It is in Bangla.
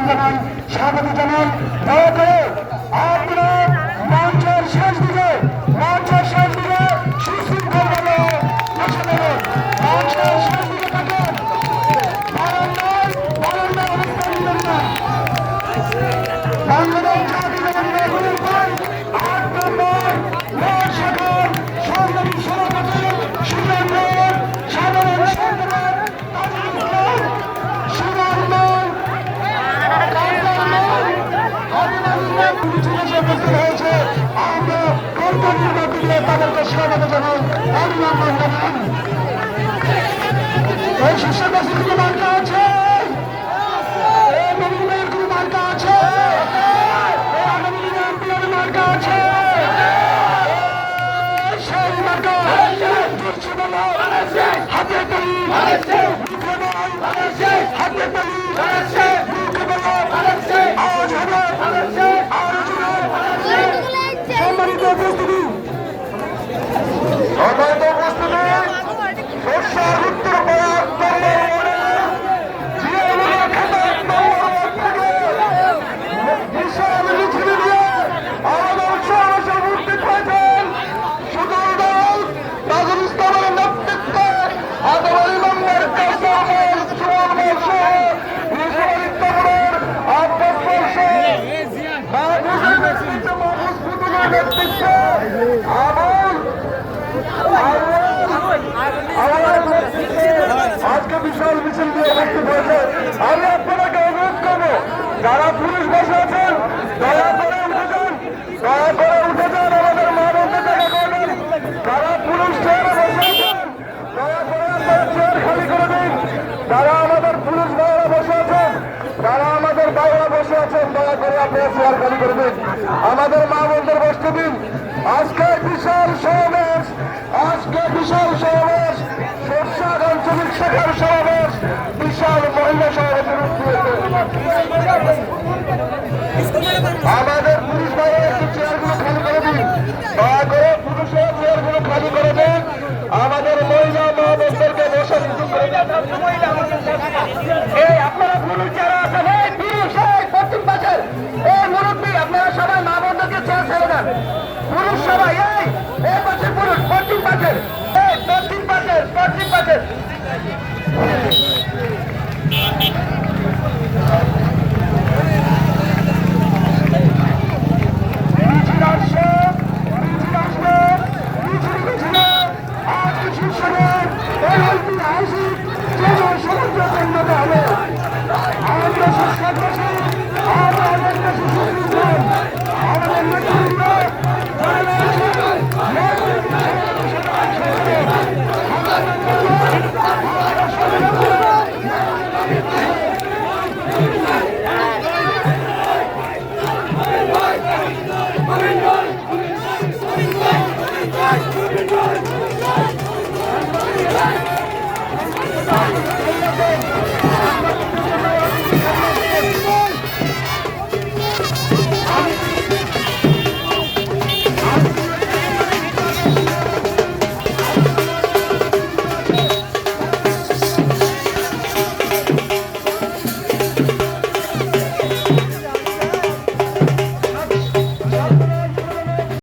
জানান, স্বাগত জানান। দয়া করে আপনারা মঞ্চের শেষ দিকে সুশৃঙ্খলভাবে বসে দেবেন। মঞ্চের শেষ দিকে থাকেন, বারান্দায় অবস্থান নেবেন না। বাংলাদেশ জাতীয়তাবাদী দলের 8 নম্বর ওয়ার্ড শাখার সংগ্রামী সভাপতি সুরেন্দ্র সাধারণ সম্পাদক তাজুল ইসলাম সুবর্ণ হয়েছে। আমরা কর্তব্যের মধ্যে দিয়ে তাদেরকে স্বাগত জানাই, অভিনন্দন জানাই। এই সুশাসনের কোনো মার্কা আছে, এই নবীনের কোনো মার্কা আছে, এই আগামী দিনে এমপির মার্কা আছে, সেই মার্কা হাতে তালি, মুখে নয়, হাতে তালি, মুখে বলো, আওয়াজ হবে, সম্মানিত উপস্থিতি, সরষার উত্তর আজকে বিশাল মিছিল দিয়ে দেখতে পেয়েছে। আমি আপনাদেরকে অনুরোধ করবো, যারা পুলিশ বসে আছেন দয়া করে উঠে যান, আমাদের মা বোনদের জায়গা করবেন। যারা পুলিশ চেয়ারে বসে আছেন দয়া করে আপনারা চেয়ার খালি করে দিন। যারা আমাদের পুলিশ ভাইয়েরা বসে আছেন, যারা আমাদের ভাইয়েরা বসে আছেন, দয়া করে আপনারা চেয়ার খালি করে দিন, আমাদের মা বোনদের বসতে দিন। আজকে বিশাল সমাবেশ, সরষার আঞ্চলিক শাখার সমাবেশ, বিশাল মহিলা সমাবেশের আমাদের পুলিশ ভাইয়ের একটু চেয়ারগুলো খালি করে দিন, দয়া করে পুলিশের চেয়ারগুলো খালি করে দিন। আমাদের মহিলা মা বোনদেরকে বসে আপনারা পুলিশ যারা আছেন, এই পুরুষ পশ্চিম পাশের এই মুরব্বী, আপনারা সবাই মা বোনদেরকে চেয়ার ছেড়ে দেন। পুরুষ সবাই এই পাশের পুরুষ, পশ্চিম পাশের Thank you.